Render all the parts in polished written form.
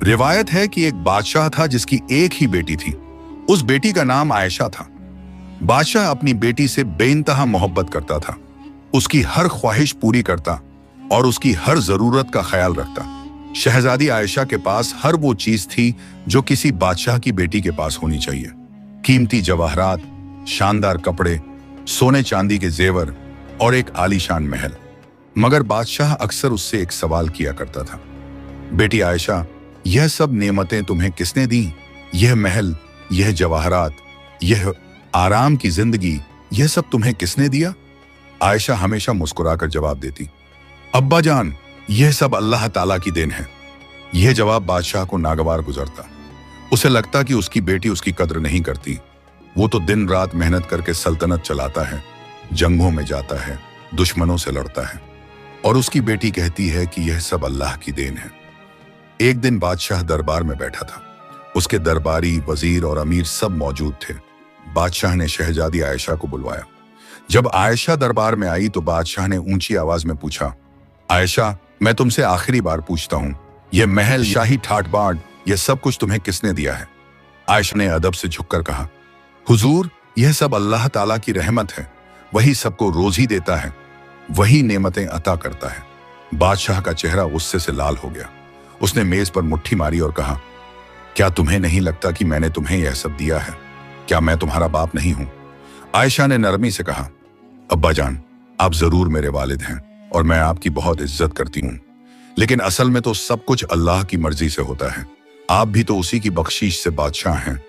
रिवायत है कि एक बादशाह था जिसकी एक ही बेटी थी। उस बेटी का नाम आयशा था। बादशाह अपनी बेटी से बेइंतहा मोहब्बत करता था, उसकी हर ख्वाहिश पूरी करता और उसकी हर जरूरत का ख्याल रखता। शहजादी आयशा के पास हर वो चीज थी जो किसी बादशाह की बेटी के पास होनी चाहिए। कीमती जवाहरात, शानदार कपड़े, सोने चांदी के जेवर और एक आलीशान महल। मगर बादशाह अक्सर उससे एक सवाल किया करता था, बेटी आयशा, यह सब नेमतें तुम्हें किसने दी? यह महल, यह जवाहरात, यह आराम की जिंदगी, यह सब तुम्हें किसने दिया? आयशा हमेशा मुस्कुराकर जवाब देती, अब्बा जान, यह सब अल्लाह ताला की देन है। यह जवाब बादशाह को नागवार गुजरता। उसे लगता कि उसकी बेटी उसकी कद्र नहीं करती। वो तो दिन रात मेहनत करके सल्तनत चलाता है, जंगों में जाता है, दुश्मनों से लड़ता है, और उसकी बेटी कहती है कि यह सब अल्लाह की देन है। एक दिन बादशाह दरबार में बैठा था। उसके दरबारी, वजीर और अमीर सब मौजूद थे। बादशाह ने शहजादी आयशा को बुलवाया। जब आयशा दरबार में आई तो बादशाह ने ऊंची आवाज में पूछा, आयशा, मैं तुमसे आखिरी बार पूछता हूं, यह महल, शाही ठाट बाट, यह सब कुछ तुम्हें किसने दिया है? आयशा ने अदब से झुककर कहा, हुजूर, यह सब अल्लाह ताला की रहमत है। वही सबको रोजी देता है, वही नेमतें अता करता है। बादशाह का चेहरा गुस्से से लाल हो गया। उसने मेज पर मुट्ठी मारी और कहा, क्या तुम्हें नहीं लगता कि मैंने तुम्हें यह सब दिया है? क्या मैं तुम्हारा बाप नहीं हूं? आयशा ने नरमी से कहा, अब्बा जान, आप जरूर मेरे वालिद हैं और मैं आपकी बहुत इज्जत करती हूं, लेकिन असल में तो सब कुछ अल्लाह की मर्जी से होता है। आप भी तो उसी की बख्शीश से बादशाह हैं।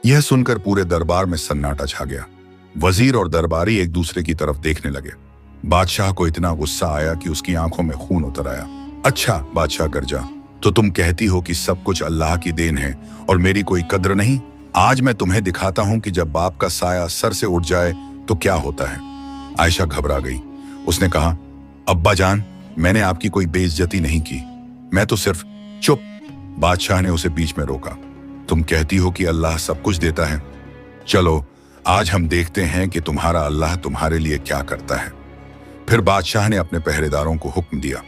यह सुनकर पूरे दरबार में सन्नाटा छा गया। वजीर और दरबारी एक दूसरे की तरफ देखने लगे। बादशाह को इतना गुस्सा आया कि उसकी आंखों में खून उतर आया। अच्छा बादशाह गर्जा, तो तुम कहती हो कि सब कुछ अल्लाह की देन है और मेरी कोई कद्र नहीं? आज मैं तुम्हें दिखाता हूं कि जब बाप का साया सर से उठ जाए तो क्या होता है। आयशा घबरा गई। उसने कहा, अब्बा जान, मैंने आपकी कोई बेइज्जती नहीं की, मैं तो सिर्फ। चुप! बादशाह ने उसे बीच में रोका। तुम कहती हो कि अल्लाह सब कुछ देता है। चलो आज हम देखते हैं कि तुम्हारा अल्लाह तुम्हारे लिए क्या करता है। फिर बादशाह ने अपने पहरेदारों को हुक्म दिया,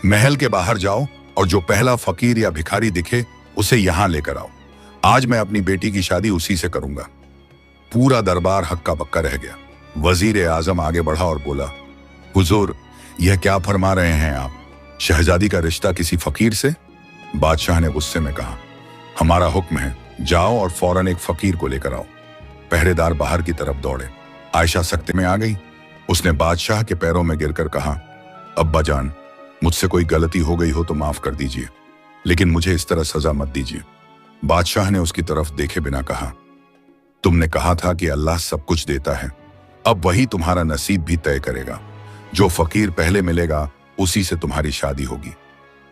महल के बाहर जाओ और जो पहला फकीर या भिखारी दिखे उसे यहां लेकर आओ। आज मैं अपनी बेटी की शादी उसी से करूंगा। पूरा दरबार हक्का बक्का रह गया। वजीर आजम आगे बढ़ा और बोला, हुजूर, यह क्या फरमा रहे हैं आप? शहजादी का रिश्ता किसी फकीर से? बादशाह ने गुस्से में कहा, हमारा हुक्म है, जाओ और फौरन एक फकीर को लेकर आओ। पहरेदार बाहर की तरफ दौड़े। आयशा सख्ते में आ गई। उसने बादशाह के पैरों में गिरकर कहा, अब्बा जान, मुझसे कोई गलती हो गई हो तो माफ कर दीजिए, लेकिन मुझे इस तरह सजा मत दीजिए। बादशाह ने उसकी तरफ देखे बिना कहा, तुमने कहा था कि अल्लाह सब कुछ देता है, अब वही तुम्हारा नसीब भी तय करेगा। जो फकीर पहले मिलेगा उसी से तुम्हारी शादी होगी।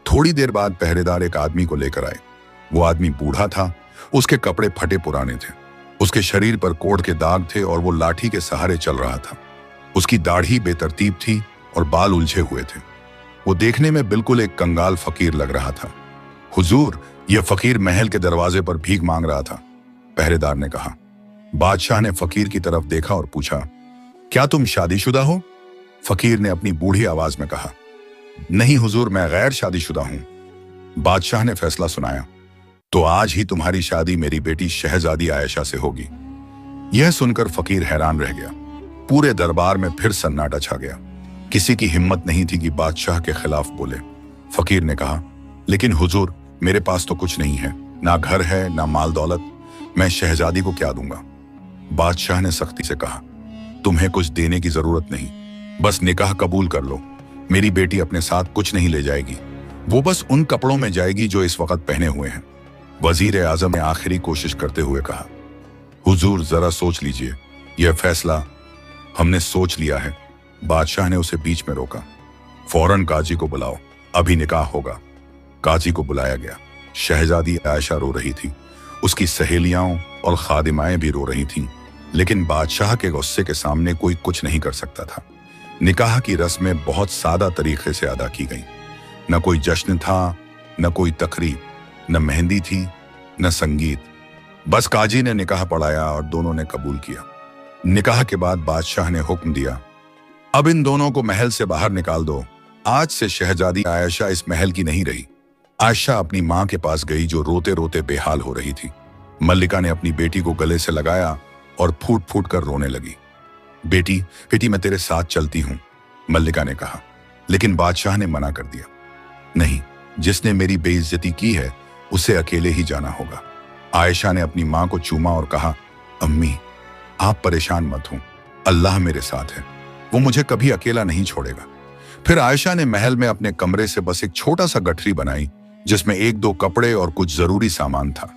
थोड़ी देर बाद पहरेदार एक आदमी को लेकर आए। वो आदमी बूढ़ा था, उसके कपड़े फटे पुराने थे, उसके शरीर पर कोढ़ के दाग थे और वो लाठी के सहारे चल रहा था। उसकी दाढ़ी बेतरतीब थी और बाल उलझे हुए थे। वो देखने में बिल्कुल एक कंगाल फकीर लग रहा था। हुजूर, यह फकीर महल के दरवाजे पर भीख मांग रहा था, पहरेदार ने कहा। बादशाह ने फकीर की तरफ देखा और पूछा, क्या तुम शादीशुदा हो? फकीर ने अपनी बूढ़ी आवाज में कहा, नहीं हुजूर, मैं गैर शादीशुदा हूं। बादशाह ने फैसला सुनाया, तो आज ही तुम्हारी शादी मेरी बेटी शहजादी आयशा से होगी। यह सुनकर फकीर हैरान रह गया। पूरे दरबार में फिर सन्नाटा छा गया। किसी की हिम्मत नहीं थी कि बादशाह के खिलाफ बोले। फकीर ने कहा, लेकिन हुजूर, मेरे पास तो कुछ नहीं है, ना घर है ना माल दौलत, मैं शहजादी को क्या दूंगा? बादशाह ने सख्ती से कहा, तुम्हें कुछ देने की जरूरत नहीं, बस निकाह कबूल कर लो। मेरी बेटी अपने साथ कुछ नहीं ले जाएगी, वो बस उन कपड़ों में जाएगी जो इस वक्त पहने हुए हैं। वजीर आजम ने आखिरी कोशिश करते हुए कहा, हुजूर जरा सोच लीजिए, यह फैसला हमने सोच लिया है। बादशाह ने उसे बीच में रोका, फौरन काजी को बुलाओ, अभी निकाह होगा। काजी को बुलाया गया। शहजादी आयशा रो रही थी, उसकी सहेलियां और खादिमाएं भी रो रही थीं, लेकिन बादशाह के गुस्से के सामने कोई कुछ नहीं कर सकता था। निकाह की रस्में बहुत सादा तरीके से अदा की गईं। न कोई जश्न था, न कोई तकरीब, न मेहंदी थी, न संगीत। बस काजी ने निकाह पढ़ाया और दोनों ने कबूल किया। निकाह के बाद बादशाह ने हुक्म दिया, अब इन दोनों को महल से बाहर निकाल दो। आज से शहजादी आयशा इस महल की नहीं रही। आयशा अपनी माँ के पास गई जो रोते रोते बेहाल हो रही थी। मल्लिका ने अपनी बेटी को गले से लगाया और फूट फूट कर रोने लगी। बेटी बेटी मैं तेरे साथ चलती हूँ, मल्लिका ने कहा, लेकिन बादशाह ने मना कर दिया। नहीं, जिसने मेरी बेइज्जती की है उसे अकेले ही जाना होगा। आयशा ने अपनी माँ को चूमा और कहा, अम्मी आप परेशान मत हो, अल्लाह मेरे साथ है, वो मुझे कभी अकेला नहीं छोड़ेगा। फिर आयशा ने महल में अपने कमरे से बस एक छोटा सा गठरी बनाई जिसमें एक दो कपड़े और कुछ जरूरी सामान था।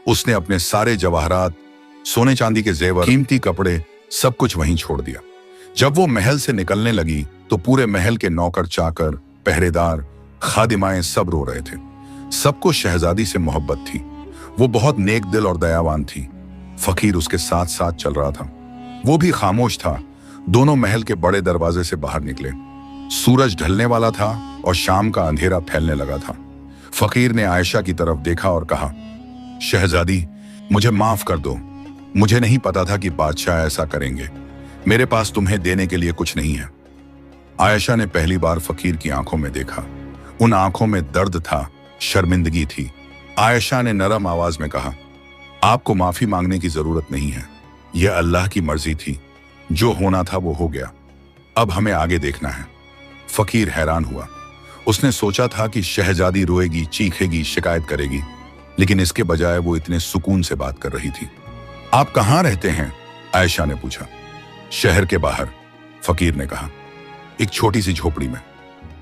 उसने अपने सारे जवाहरात, सोने चांदी के जेवर, कीमती कपड़े सब कुछ वहीं छोड़ दिया। जब वो महल से निकलने लगी तो पूरे महल के नौकर चाकर, पहरेदार, खादिमाएं सब रो रहे थे। सबको शहजादी से मोहब्बत थी। वो बहुत नेक दिल और दयावान थी। फकीर उसके साथ साथ चल रहा था। वो भी खामोश था। दोनों महल के बड़े दरवाजे से बाहर निकले। सूरज ढलने वाला था और शाम का अंधेरा फैलने लगा था। फकीर ने आयशा की तरफ देखा और कहा, शहजादी मुझे माफ कर दो, मुझे नहीं पता था कि बादशाह ऐसा करेंगे। मेरे पास तुम्हें देने के लिए कुछ नहीं है। आयशा ने पहली बार फकीर की आंखों में देखा। उन आंखों में दर्द था, शर्मिंदगी थी। आयशा ने नरम आवाज में कहा, आपको माफी मांगने की जरूरत नहीं है, यह अल्लाह की मर्जी थी। जो होना था वो हो गया, अब हमें आगे देखना है। फकीर हैरान हुआ। उसने सोचा था कि शहजादी रोएगी, चीखेगी, शिकायत करेगी, लेकिन इसके बजाय वो इतने सुकून से बात कर रही थी। आप कहाँ रहते हैं? आयशा ने पूछा। शहर के बाहर, फकीर ने कहा, एक छोटी सी झोपड़ी में।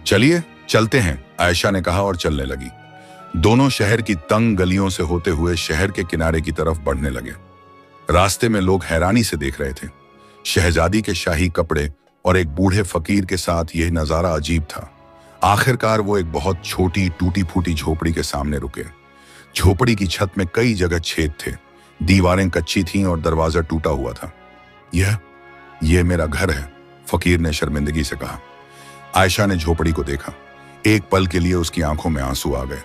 चलिए चलते हैं, आयशा ने कहा और चलने लगी। दोनों शहर की तंग गलियों से होते हुए शहर के किनारे की तरफ बढ़ने लगे। रास्ते में लोग हैरानी से देख रहे थे। शहजादी के शाही कपड़े और एक बूढ़े फकीर के साथ यह नजारा अजीब था। आखिरकार वो एक बहुत छोटी टूटी फूटी झोपड़ी के सामने रुके। झोपड़ी की छत में कई जगह छेद थे, दीवारें कच्ची थीं और दरवाजा टूटा हुआ था। यह मेरा घर है, फकीर ने शर्मिंदगी से कहा। आयशा ने झोपड़ी को देखा। एक पल के लिए उसकी आंखों में आंसू आ गए।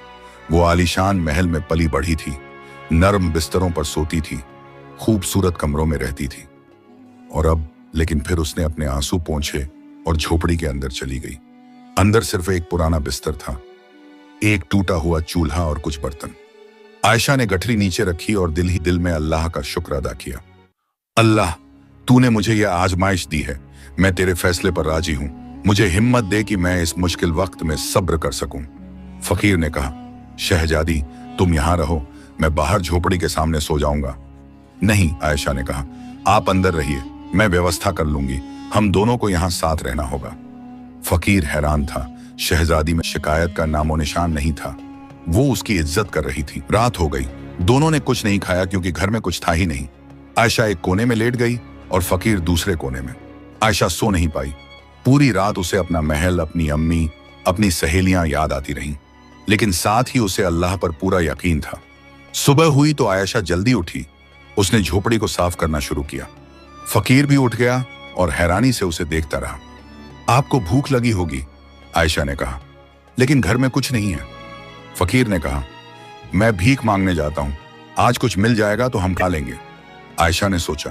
वो आलीशान महल में पली बढ़ी थी, नरम बिस्तरों पर सोती थी, खूबसूरत कमरों में रहती थी। और अब लेकिन फिर उसने अपने आंसू पोंछे और झोपड़ी के अंदर चली गई। अंदर सिर्फ एक पुराना बिस्तर था, एक टूटा हुआ चूल्हा और कुछ बर्तन। आयशा ने गठरी नीचे रखी और दिल ही दिल में अल्लाह का शुक्र अदा किया। अल्लाह, तूने मुझे यह आजमाइश दी है, मैं तेरे फैसले पर राजी हूं। मुझे हिम्मत दे कि मैं इस मुश्किल वक्त में सब्र कर सकूं। फकीर ने कहा, शहजादी तुम यहां रहो, मैं बाहर झोपड़ी के सामने सो जाऊंगा। नहीं, आयशा ने कहा, आप अंदर रहिए, मैं व्यवस्था कर लूंगी, हम दोनों को यहां साथ रहना होगा। फकीर हैरान था। शहजादी में शिकायत का नामो निशान नहीं था। वो उसकी इज्जत कर रही थी। रात हो गई। दोनों ने कुछ नहीं खाया क्योंकि घर में कुछ था ही नहीं। आयशा एक कोने में लेट गई और फकीर दूसरे कोने में। आयशा सो नहीं पाई। पूरी रात उसे अपना महल, अपनी अम्मी, अपनी सहेलियां याद आती रहीं, लेकिन साथ ही उसे अल्लाह पर पूरा यकीन था। सुबह हुई तो आयशा जल्दी उठी। उसने झोपड़ी को साफ करना शुरू किया। फकीर भी उठ गया और हैरानी से उसे देखता रहा। आपको भूख लगी होगी, आयशा ने कहा, लेकिन घर में कुछ नहीं है। फकीर ने कहा, मैं भीख मांगने जाता हूं, आज कुछ मिल जाएगा तो हम खा लेंगे। आयशा ने सोचा।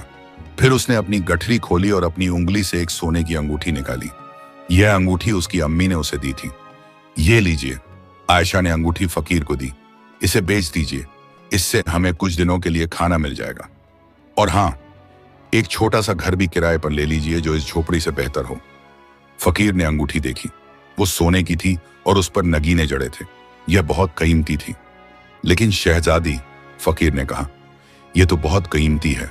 फिर उसने अपनी गठरी खोली और अपनी उंगली से एक सोने की अंगूठी निकाली। यह अंगूठी उसकी अम्मी ने उसे दी थी। ये लीजिए, आयशा ने अंगूठी फकीर को दी। इसे बेच दीजिए, इससे हमें कुछ दिनों के लिए खाना मिल जाएगा। और हाँ, एक छोटा सा घर भी किराए पर ले लीजिए जो इस झोपड़ी से बेहतर हो। फकीर ने अंगूठी देखी। वो सोने की थी और उस पर नगीने जड़े थे। यह बहुत कीमती थी। लेकिन शहजादी, फकीर ने कहा, यह तो बहुत कीमती है,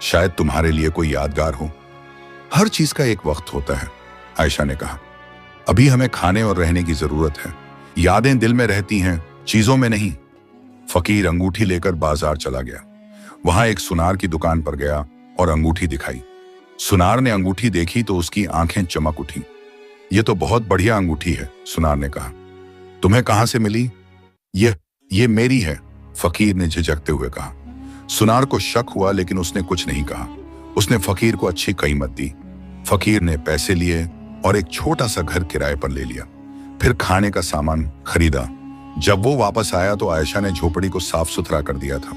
शायद तुम्हारे लिए कोई यादगार हो। हर चीज का एक वक्त होता है, आयशा ने कहा। अभी हमें खाने और रहने की जरूरत है। यादें दिल में रहती हैं, चीजों में नहीं। फकीर अंगूठी लेकर बाजार चला गया। वहां एक सुनार की दुकान पर गया और अंगूठी दिखाई। सुनार ने अंगूठी देखी तो उसकी आंखें चमक उठी। यह तो बहुत बढ़िया अंगूठी है, सुनार ने कहा। तुम्हें कहां से मिली? ये मेरी है, फकीर ने झिझकते हुए कहा। सुनार को शक हुआ लेकिन उसने कुछ नहीं कहा। उसने फकीर को अच्छी कीमत दी। फकीर ने पैसे लिए और एक छोटा सा घर किराए पर ले लिया। फिर खाने का सामान खरीदा। जब वो वापस आया तो आयशा ने झोपड़ी को साफ सुथरा कर दिया था।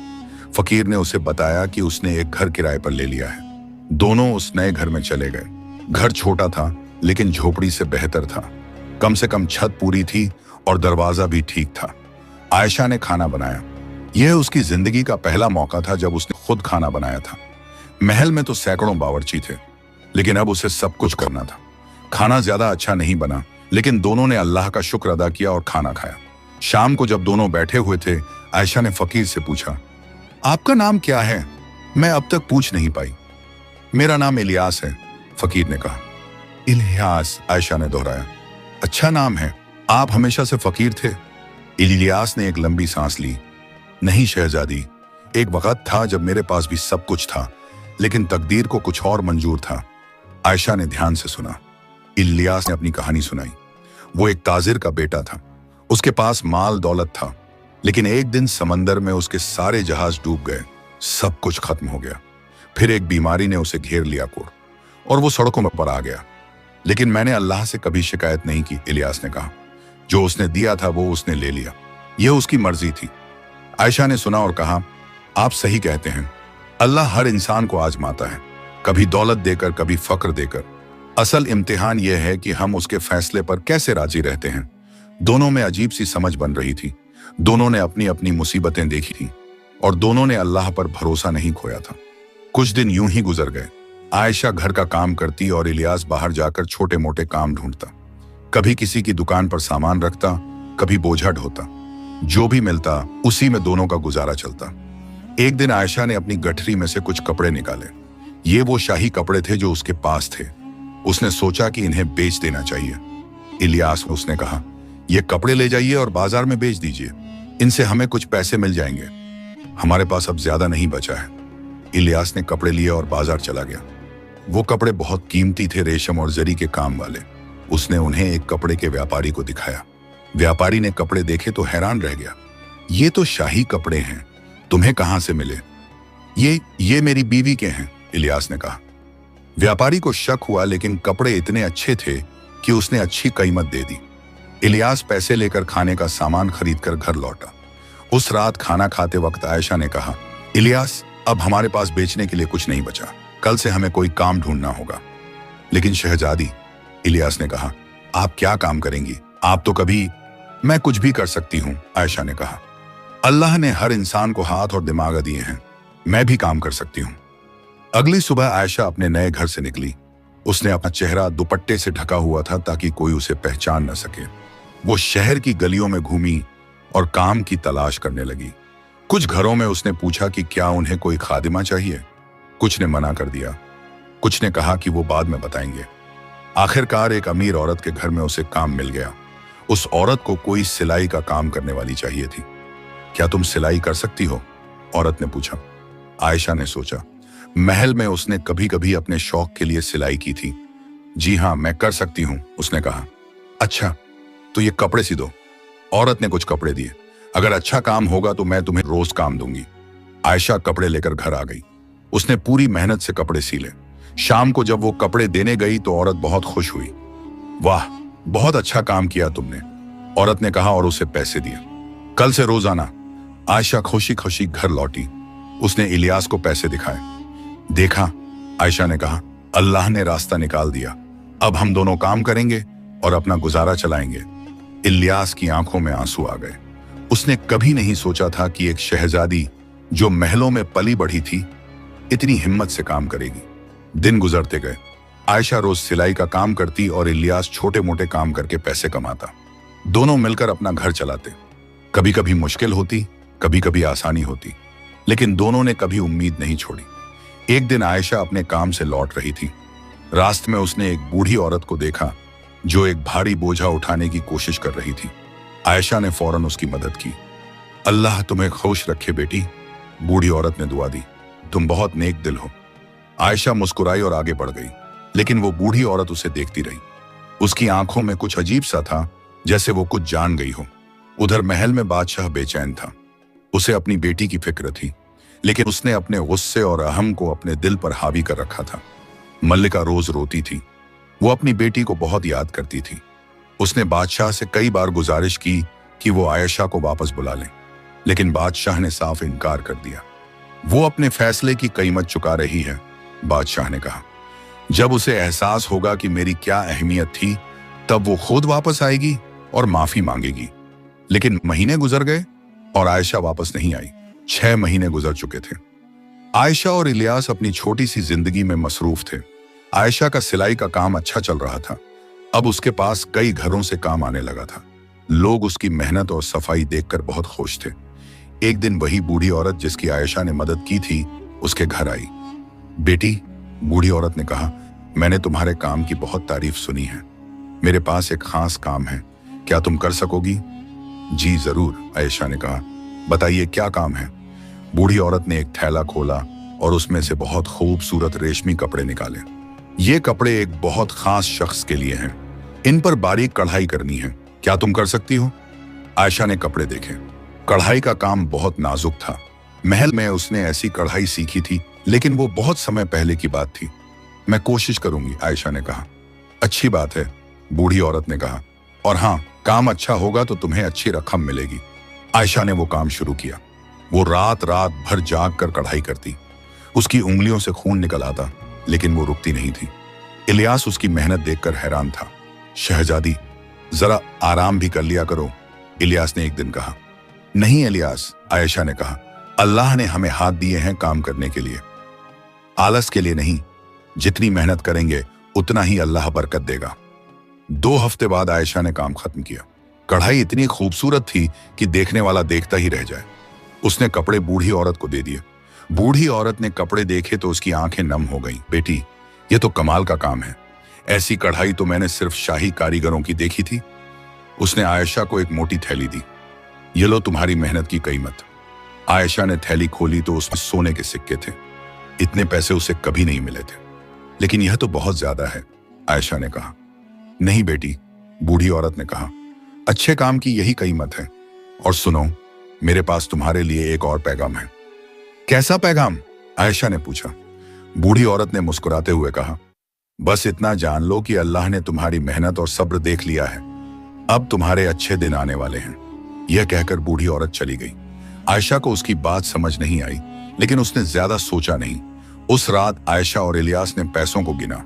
फकीर ने उसे बताया कि उसने एक घर किराए पर ले लिया है। दोनों उस नए घर में चले गए। घर छोटा था लेकिन झोपड़ी से बेहतर था। कम से कम छत पूरी थी और दरवाजा भी ठीक था। आयशा ने खाना बनाया। यह उसकी जिंदगी का पहला मौका था जब उसने खुद खाना बनाया था। महल में तो सैकड़ों बावर्ची थे, लेकिन अब उसे सब कुछ करना था। खाना ज्यादा अच्छा नहीं बना, लेकिन दोनों ने अल्लाह का शुक्र अदा किया और खाना खाया। शाम को जब दोनों बैठे हुए थे, आयशा ने फकीर से पूछा, आपका नाम क्या है? मैं अब तक पूछ नहीं पाई। मेरा नाम इलियास है, फकीर ने कहा। इलियास, आयशा ने दोहराया। अच्छा नाम है। आप हमेशा से फकीर थे? इलियास ने एक लंबी सांस ली। नहीं शहजादी, एक वक्त था जब मेरे पास भी सब कुछ था, लेकिन तकदीर को कुछ और मंजूर था। आयशा ने ध्यान से सुना। इलियास ने अपनी कहानी सुनाई। वो एक ताजिर का बेटा था। उसके पास माल दौलत था, लेकिन एक दिन समंदर में उसके सारे जहाज डूब गए। सब कुछ खत्म हो गया। फिर एक बीमारी ने उसे घेर लिया और वो सड़कों पर आ गया। लेकिन मैंने अल्लाह से कभी शिकायत नहीं की, इलियास ने कहा। जो उसने दिया था वो उसने ले लिया। यह उसकी मर्जी थी। आयशा ने सुना और कहा, आप सही कहते हैं। अल्लाह हर इंसान को आजमाता है, कभी दौलत देकर, कभी फक्र देकर। असल इम्तिहान यह है कि हम उसके फैसले पर कैसे राजी रहते हैं। दोनों में अजीब सी समझ बन रही थी। दोनों ने अपनी अपनी मुसीबतें देखी थी और दोनों ने अल्लाह पर भरोसा नहीं खोया था। कुछ दिन यूं ही गुजर गए। आयशा घर का काम करती और इलियास बाहर जाकर छोटे मोटे काम ढूंढता। कभी किसी की दुकान पर सामान रखता, कभी बोझा ढोता। जो भी मिलता उसी में दोनों का गुजारा चलता। एक दिन आयशा ने अपनी गठरी में से कुछ कपड़े निकाले। ये वो शाही कपड़े थे जो उसके पास थे। उसने सोचा कि इन्हें बेच देना चाहिए। इलियास, उसने कहा, ये कपड़े ले जाइए और बाजार में बेच दीजिए। इनसे हमें कुछ पैसे मिल जाएंगे। हमारे पास अब ज्यादा नहीं बचा है। इलियास ने कपड़े लिए और बाजार चला गया। वो कपड़े बहुत कीमती थे, रेशम और जरी के काम वाले। उसने उन्हें एक कपड़े के व्यापारी को दिखाया। व्यापारी ने कपड़े देखे तो हैरान रह गया। ये तो शाही कपड़े हैं, तुम्हें कहां से मिले? ये मेरी बीवी के हैं, इलियास ने कहा। व्यापारी को शक हुआ, लेकिन कपड़े इतने अच्छे थे कि उसने अच्छी कीमत दे दी। इलियास पैसे लेकर खाने का सामान खरीदकर घर लौटा। उस रात खाना खाते वक्त आयशा ने कहा, इलियास, अब हमारे पास बेचने के लिए कुछ नहीं बचा। कल से हमें कोई काम ढूंढना होगा। लेकिन शहजादी, इलियास ने कहा, आप क्या काम करेंगी? आप तो कभी। मैं कुछ भी कर सकती हूं, आयशा ने कहा। अल्लाह ने हर इंसान को हाथ और दिमाग दिए हैं। मैं भी काम कर सकती हूं। अगली सुबह आयशा अपने नए घर से निकली। उसने अपना चेहरा दुपट्टे से ढका हुआ था ताकि कोई उसे पहचान न सके। वो शहर की गलियों में घूमी और काम की तलाश करने लगी। कुछ घरों में उसने पूछा कि क्या उन्हें कोई खादिमा चाहिए। कुछ ने मना कर दिया। कुछ ने कहा कि वो बाद में बताएंगे। आखिरकार एक अमीर औरत के घर में उसे काम मिल गया। उस औरत को कोई सिलाई का काम करने वाली चाहिए थी। क्या तुम सिलाई कर सकती हो? औरत ने पूछा। आयशा ने सोचा। महल में उसने कभी कभी अपने शौक के लिए सिलाई की थी। जी हाँ, मैं कर सकती हूं, उसने कहा। अच्छा, तो ये कपड़े सी दो। औरत ने कुछ कपड़े दिए। अगर अच्छा काम होगा तो मैं तुम्हें रोज काम दूंगी। आयशा कपड़े लेकर घर आ गई। उसने पूरी मेहनत से कपड़े सीले। शाम को जब वो कपड़े देने गई तो औरत बहुत खुश हुई। वाह, बहुत अच्छा काम किया तुमने, औरत ने कहा और उसे पैसे दिए। कल से रोज आना। आयशा खुशी खुशी घर लौटी। उसने इलियास को पैसे दिखाए। देखा, आयशा ने कहा, अल्लाह ने रास्ता निकाल दिया। अब हम दोनों काम करेंगे और अपना गुजारा चलाएंगे। इलियास की आंखों में आंसू आ गए। उसने कभी नहीं सोचा था कि एक शहजादी जो महलों में पली बढ़ी थी, इतनी हिम्मत से काम करेगी। दिन गुजरते गए। आयशा रोज सिलाई का काम करती और इलियास छोटे मोटे काम करके पैसे कमाता। दोनों मिलकर अपना घर चलाते। कभी कभी मुश्किल होती, कभी कभी आसानी होती, लेकिन दोनों ने कभी उम्मीद नहीं छोड़ी। एक दिन आयशा अपने काम से लौट रही थी। रास्ते में उसने एक बूढ़ी औरत को देखा जो एक भारी बोझा उठाने की कोशिश कर रही थी। आयशा ने फौरन उसकी मदद की। अल्लाह तुम्हें खुश रखे बेटी, बूढ़ी औरत ने दुआ दी। तुम बहुत नेक दिल हो। आयशा मुस्कुराई और आगे बढ़ गई, लेकिन वो बूढ़ी औरत उसे देखती रही। उसकी आंखों में कुछ अजीब सा था, जैसे वो कुछ जान गई हो। उधर महल में बादशाह बेचैन था। उसे अपनी बेटी की फिक्र थी, लेकिन उसने अपने गुस्से और अहम को अपने दिल पर हावी कर रखा था। मल्लिका रोज रोती थी। वो अपनी बेटी को बहुत याद करती थी। उसने बादशाह से कई बार गुजारिश की कि वो आयशा को वापस बुला ले, लेकिन बादशाह ने साफ इनकार कर दिया। वो अपने फैसले की कीमत चुका रही है, बादशाह ने कहा। जब उसे एहसास होगा कि मेरी क्या अहमियत थी, तब वो खुद वापस आएगी और माफी मांगेगी। लेकिन महीने गुजर गए और आयशा वापस नहीं आई। 6 महीने गुजर चुके थे। आयशा और इलियास अपनी छोटी सी जिंदगी में मसरूफ थे। आयशा का सिलाई का काम अच्छा चल रहा था। अब उसके पास कई घरों से काम आने लगा था। लोग उसकी मेहनत और सफाई देखकर बहुत खुश थे। एक दिन वही बूढ़ी औरत जिसकी आयशा ने मदद की थी उसके घर आई। बेटी, बूढ़ी औरत ने कहा, मैंने तुम्हारे काम की बहुत तारीफ सुनी है। मेरे पास एक खास काम है, क्या तुम कर सकोगी? जी जरूर, आयशा ने कहा। बताइए क्या काम है? बूढ़ी औरत ने एक थैला खोला और उसमें से बहुत खूबसूरत रेशमी कपड़े निकाले। ये कपड़े एक बहुत खास शख्स के लिए हैं। इन पर बारीक कढ़ाई करनी है, क्या तुम कर सकती हो? आयशा ने कपड़े देखे। कढ़ाई का काम बहुत नाजुक था। महल में उसने ऐसी कढ़ाई सीखी थी, लेकिन वो बहुत समय पहले की बात थी। मैं कोशिश करूंगी, आयशा ने कहा। अच्छी बात है, बूढ़ी औरत ने कहा। और हाँ, काम अच्छा होगा तो तुम्हें अच्छी रकम मिलेगी। आयशा ने वो काम शुरू किया। वो रात रात भर जाग कर कढ़ाई करती। उसकी उंगलियों से खून निकल आता, लेकिन वो रुकती नहीं थी। इलियास उसकी मेहनत देखकर हैरान था। शहजादी, जरा आराम भी कर लिया करो, इलियास ने एक दिन कहा। नहीं इलियास, आयशा ने कहा, अल्लाह ने हमें हाथ दिए हैं काम करने के लिए, आलस के लिए नहीं। जितनी मेहनत करेंगे उतना ही अल्लाह बरकत देगा। 2 हफ्ते बाद आयशा ने काम खत्म किया। कढ़ाई इतनी खूबसूरत थी कि देखने वाला देखता ही रह जाए। उसने कपड़े बूढ़ी औरत को दे दिए। बूढ़ी औरत ने कपड़े देखे तो उसकी आंखें नम हो गईं। बेटी, ये तो कमाल का काम है। ऐसी कढ़ाई तो मैंने सिर्फ शाही कारीगरों की देखी थी। उसने आयशा को एक मोटी थैली दी। ये लो तुम्हारी मेहनत की कीमत। आयशा ने थैली खोली तो उसमें सोने के सिक्के थे। इतने पैसे उसे कभी नहीं मिले थे। लेकिन यह तो बहुत ज्यादा है, आयशा ने कहा। नहीं बेटी, बूढ़ी औरत ने कहा, अच्छे काम की यही कीमत है। और सुनो, मेरे पास तुम्हारे लिए एक और पैगाम है। कैसा पैगाम? आयशा ने पूछा। बूढ़ी औरत ने मुस्कुराते हुए कहा, बस इतना जान लो कि अल्लाह ने तुम्हारी मेहनत और सब्र देख लिया है। अब तुम्हारे अच्छे दिन आने वाले हैं। यह कहकर बूढ़ी औरत चली गई। आयशा को उसकी बात समझ नहीं आई, लेकिन उसने ज्यादा सोचा नहीं। उस रात आयशा और इलियास ने पैसों को गिना।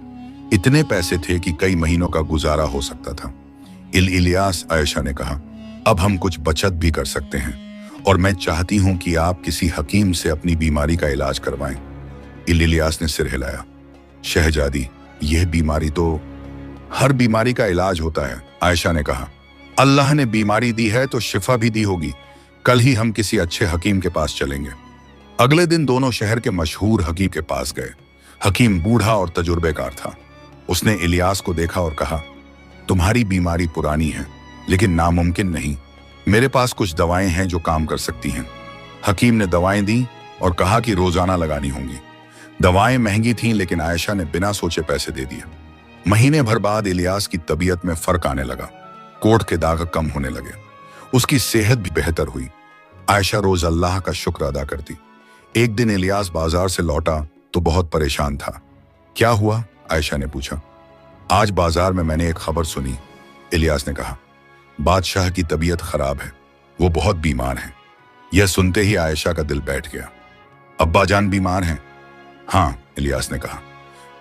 इतने पैसे थे कि कई महीनों का गुजारा हो सकता था। इलियास, आयशा ने कहा, अब हम कुछ बचत भी कर सकते हैं और मैं चाहती हूं कि आप किसी हकीम से अपनी बीमारी का इलाज करवाएं। इलियास ने सिर हिलाया। शहजादी, यह बीमारी तो हर बीमारी का इलाज होता है, आयशा ने कहा। अल्लाह ने बीमारी दी है तो शिफा भी दी होगी। कल ही हम किसी अच्छे हकीम के पास चलेंगे। अगले दिन दोनों शहर के मशहूर हकीम के पास गए। हकीम बूढ़ा और तजुर्बेकार था। उसने इलियास को देखा और कहा, तुम्हारी बीमारी पुरानी है लेकिन नामुमकिन नहीं। मेरे पास कुछ दवाएं हैं जो काम कर सकती हैं। हकीम ने दवाएं दी और कहा कि रोजाना लगानी होंगी। दवाएं महंगी थीं, लेकिन आयशा ने बिना सोचे पैसे दे दिए। महीने भर बाद इलियास की तबीयत में फर्क आने लगा। कोढ़ के दाग कम होने लगे। उसकी सेहत भी बेहतर हुई। आयशा रोज अल्लाह का शुक्र अदा करती। एक दिन इलियास बाजार से लौटा तो बहुत परेशान था। क्या हुआ? आयशा ने पूछा। आज बाजार में मैंने एक खबर सुनी, इलियास ने कहा। बादशाह की तबीयत खराब है, वो बहुत बीमार हैं। यह सुनते ही आयशा का दिल बैठ गया। अब्बा जान बीमार हैं? हाँ, इलियास ने कहा।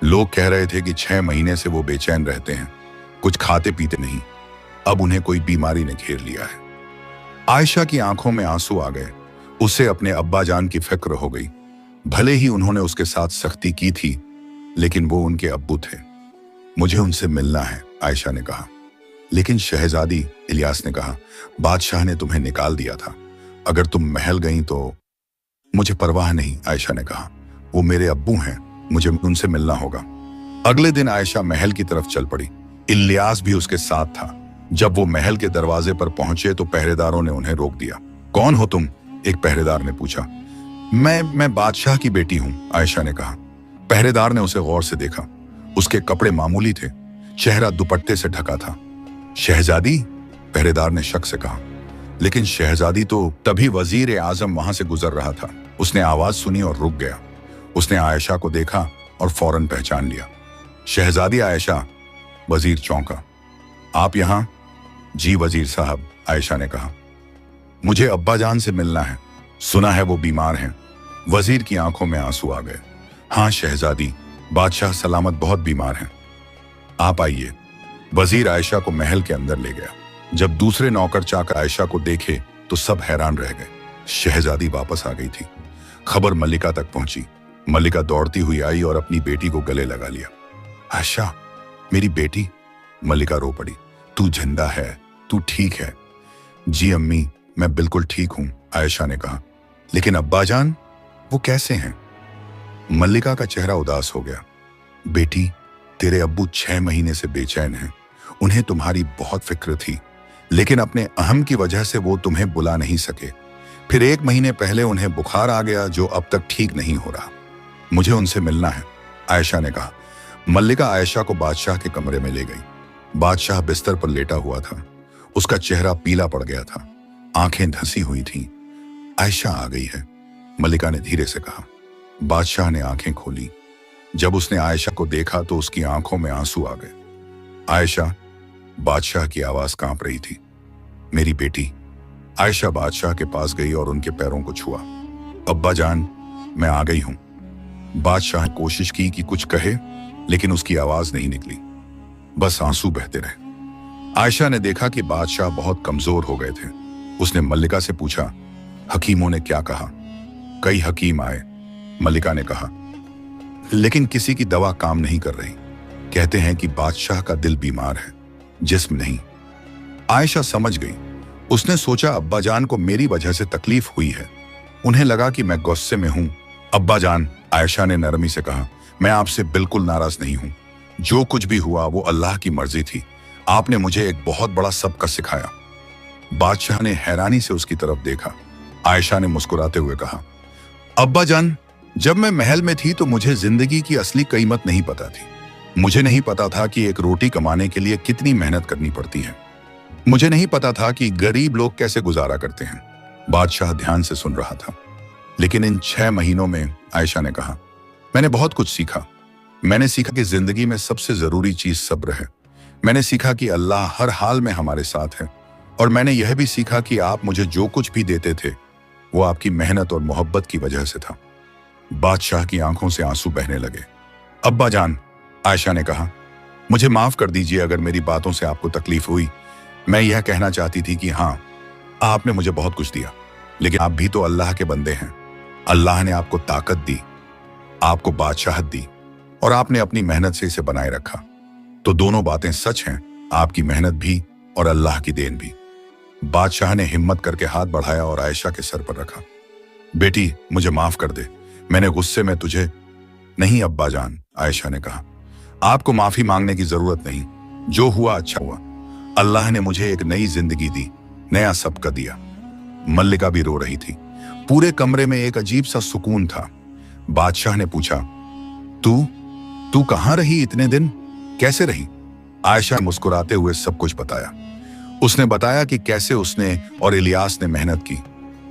लोग कह रहे थे कि 6 महीने से वो बेचैन रहते हैं, कुछ खाते पीते नहीं। अब उन्हें कोई बीमारी ने घेर लिया है। आयशा की आंखों में आंसू आ गए। उसे अपने अब्बा जान की फिक्र हो गई। भले ही उन्होंने उसके साथ सख्ती की थी, लेकिन वो उनके अब्बू थे। मुझे उनसे मिलना है, आयशा ने कहा। लेकिन शहजादी, इलियास ने कहा, बादशाह ने तुम्हें निकाल दिया था। अगर तुम महल गई तो। मुझे परवाह नहीं, आयशा ने कहा। वो मेरे अब्बू हैं, मुझे उनसे मिलना होगा। अगले दिन आयशा महल की तरफ चल पड़ी। इलियास भी उसके साथ था। जब वो महल के दरवाजे पर पहुंचे तो पहरेदारों ने उन्हें रोक दिया। कौन हो तुम? एक पहरेदार ने पूछा। मैं बादशाह की बेटी हूं, आयशा ने कहा। पहरेदार ने उसे गौर से देखा। उसके कपड़े मामूली थे, चेहरा दुपट्टे से ढका था। शहजादी, पहरेदार ने शक से कहा। लेकिन शहजादी तो तभी वजीर आजम वहां से गुजर रहा था। उसने आवाज सुनी और रुक गया। उसने आयशा को देखा और फौरन पहचान लिया। शहजादी आयशा। वजीर चौंका। आप यहां? जी वजीर साहब, आयशा ने कहा। मुझे अब्बा जान से मिलना है, सुना है वो बीमार हैं। वजीर की आंखों में आंसू आ गए। हाँ शहजादी, बादशाह सलामत बहुत बीमार हैं। आप आइए। वजीर आयशा को महल के अंदर ले गया। जब दूसरे नौकर चाकर आयशा को देखे तो सब हैरान रह गए। शहजादी वापस आ गई थी। खबर मल्लिका तक पहुंची। मल्लिका दौड़ती हुई आई और अपनी बेटी को गले लगा लिया। आयशा, मेरी बेटी। मल्लिका रो पड़ी। तू जिंदा है, तू ठीक है? जी अम्मी, मैं बिल्कुल ठीक हूं, आयशा ने कहा। लेकिन अब्बाजान, वो कैसे हैं? मल्लिका का चेहरा उदास हो गया। बेटी, तेरे अब्बू 6 महीने से बेचैन हैं। उन्हें तुम्हारी बहुत फिक्र थी, लेकिन अपने अहम की वजह से वो तुम्हें बुला नहीं सके। फिर 1 महीने पहले उन्हें बुखार आ गया जो अब तक ठीक नहीं हो रहा। मुझे उनसे मिलना है, आयशा ने कहा। मल्लिका आयशा को बादशाह के कमरे में ले गई। बादशाह बिस्तर पर लेटा हुआ था। उसका चेहरा पीला पड़ गया था, आंखें धंसी हुई थीं। आयशा आ गई है, मल्लिका ने धीरे से कहा। बादशाह ने आंखें खोली। जब उसने आयशा को देखा तो उसकी आंखों में आंसू आ गए। आयशा, बादशाह की आवाज कांप रही थी। मेरी बेटी। आयशा बादशाह के पास गई और उनके पैरों को छुआ। अब्बा जान, मैं आ गई हूं। बादशाह ने कोशिश की कि कुछ कहे, लेकिन उसकी आवाज नहीं निकली, बस आंसू बहते रहे। आयशा ने देखा कि बादशाह बहुत कमजोर हो गए थे। उसने मल्लिका से पूछा, हकीमों ने क्या कहा? कई हकीम आए, मल्लिका ने कहा, लेकिन किसी की दवा काम नहीं कर रही। कहते हैं कि बादशाह का दिल बीमार है, जिस्म नहीं। आयशा समझ गई। उसने सोचा अब्बा जान को मेरी वजह से तकलीफ हुई है। उन्हें लगा कि मैं गुस्से में हूं। अब्बा जान, आयशा ने नरमी से कहा, मैं आपसे बिल्कुल नाराज नहीं हूं। जो कुछ भी हुआ वो अल्लाह की मर्जी थी। आपने मुझे एक बहुत बड़ा सबक सिखाया। बादशाह ने हैरानी से उसकी तरफ देखा। आयशा ने मुस्कुराते हुए कहा, अब्बा जान, जब मैं महल में थी तो मुझे जिंदगी की असली कीमत नहीं पता थी। मुझे नहीं पता था कि एक रोटी कमाने के लिए कितनी मेहनत करनी पड़ती है। मुझे नहीं पता था कि गरीब लोग कैसे गुजारा करते हैं। बादशाह ध्यान से सुन रहा था। लेकिन इन 6 महीनों में, आयशा ने कहा, मैंने बहुत कुछ सीखा। मैंने सीखा कि जिंदगी में सबसे जरूरी चीज सब्र है। मैंने सीखा कि अल्लाह हर हाल में हमारे साथ है। और मैंने यह भी सीखा कि आप मुझे जो कुछ भी देते थे वो आपकी मेहनत और मोहब्बत की वजह से था। बादशाह की आंखों से आंसू बहने लगे। अब्बा जान, आयशा ने कहा, मुझे माफ कर दीजिए अगर मेरी बातों से आपको तकलीफ हुई। मैं यह कहना चाहती थी कि हाँ, आपने मुझे बहुत कुछ दिया, लेकिन आप भी तो अल्लाह के बंदे हैं। अल्लाह ने आपको ताकत दी, आपको बादशाहत दी, और आपने अपनी मेहनत से इसे बनाए रखा। तो दोनों बातें सच हैं, आपकी मेहनत भी और अल्लाह की देन भी। बादशाह ने हिम्मत करके हाथ बढ़ाया और आयशा के सर पर रखा। बेटी, मुझे माफ कर दे, मैंने गुस्से में तुझे। नहीं अब्बा जान, आयशा ने कहा, आपको माफी मांगने की जरूरत नहीं। जो हुआ अच्छा हुआ। अल्लाह ने मुझे एक नई जिंदगी दी, नया सबक दिया। मल्लिका भी रो रही थी। पूरे कमरे में एक अजीब सा सुकून था। बादशाह ने पूछा, तू कहां रही इतने दिन? कैसे रही? आयशा मुस्कुराते हुए सब कुछ बताया। उसने बताया कि कैसे उसने और इलियास ने मेहनत की,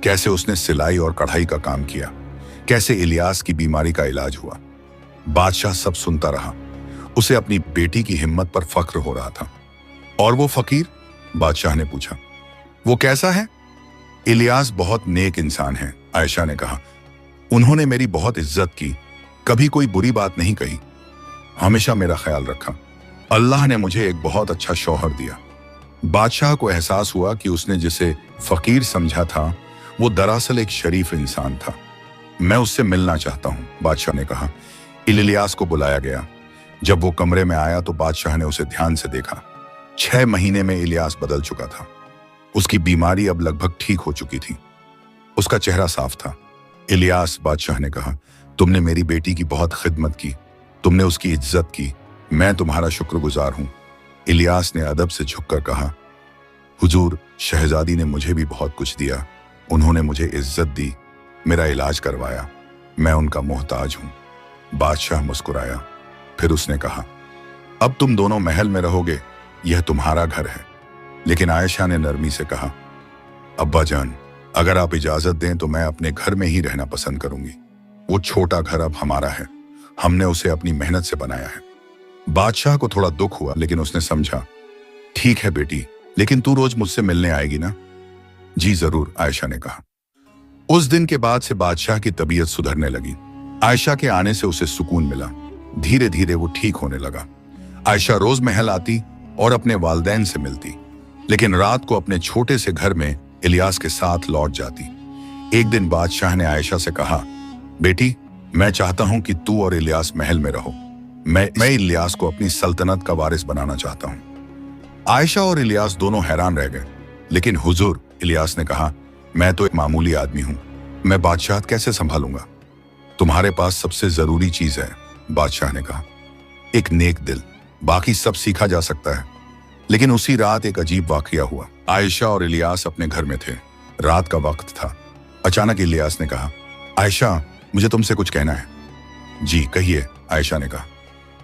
कैसे उसने सिलाई और कढ़ाई का काम किया, कैसे इलियास की बीमारी का इलाज हुआ। बादशाह सब सुनता रहा। उसे अपनी बेटी की हिम्मत पर फख्र हो रहा था। और वो फकीर? बादशाह ने पूछा। वो कैसा है? इलियास बहुत नेक इंसान है, आयशा ने कहा। उन्होंने मेरी बहुत इज्जत की, कभी कोई बुरी बात नहीं कही, हमेशा मेरा ख्याल रखा। अल्लाह ने मुझे एक बहुत अच्छा शौहर दिया। बादशाह को एहसास हुआ कि उसने जिसे फकीर समझा था वो दरअसल एक शरीफ इंसान था। मैं उससे मिलना चाहता हूं, बादशाह ने कहा। इलियास को बुलाया गया। जब वो कमरे में आया तो बादशाह ने उसे ध्यान से देखा। 6 महीने में इलियास बदल चुका था। उसकी बीमारी अब लगभग ठीक हो चुकी थी। उसका चेहरा साफ था। इलियास, बादशाह ने कहा, तुमने मेरी बेटी की बहुत खिदमत की, तुमने उसकी इज्जत की, मैं तुम्हारा शुक्रगुजार हूं। इलियास ने अदब से झुककर कहा, हुजूर, शहजादी ने मुझे भी बहुत कुछ दिया। उन्होंने मुझे इज्जत दी, मेरा इलाज करवाया, मैं उनका मोहताज हूं। बादशाह मुस्कुराया। फिर उसने कहा, अब तुम दोनों महल में रहोगे, यह तुम्हारा घर है। लेकिन आयशा ने नरमी से कहा, अब्बा जान, अगर आप इजाजत दें तो मैं अपने घर में ही रहना पसंद करूंगी। वो छोटा घर अब हमारा है, हमने उसे अपनी मेहनत से बनाया है। बादशाह को थोड़ा दुख हुआ, लेकिन उसने समझा, ठीक है बेटी, लेकिन तू रोज मुझसे मिलने आएगी ना? जी जरूर, आयशा ने कहा। उस दिन के बाद से बादशाह की तबीयत सुधरने लगी। आयशा के आने से उसे सुकून मिला। धीरे धीरे वो ठीक होने लगा। आयशा रोज महल आती और अपने वालिदैन से मिलती, लेकिन रात को अपने छोटे से घर में इलियास के साथ लौट जाती। एक दिन बादशाह ने आयशा से कहा, बेटी, मैं चाहता हूं कि तू और इलियास महल में रहो। मैं इलियास को अपनी सल्तनत का वारिस बनाना चाहता हूं। आयशा और इलियास दोनों हैरान रह गए। लेकिन हुजूर, इलियास ने कहा, मैं तो एक मामूली आदमी हूं, मैं बादशाहत कैसे संभालूंगा? तुम्हारे पास सबसे जरूरी चीज है, बादशाह ने कहा, एक नेक दिल। बाकी सब सीखा जा सकता है। लेकिन उसी रात एक अजीब वाकया हुआ। आयशा और इलियास अपने घर में थे। रात का वक्त था। अचानक इलियास ने कहा, आयशा, मुझे तुमसे कुछ कहना है। जी कहिए, आयशा ने कहा।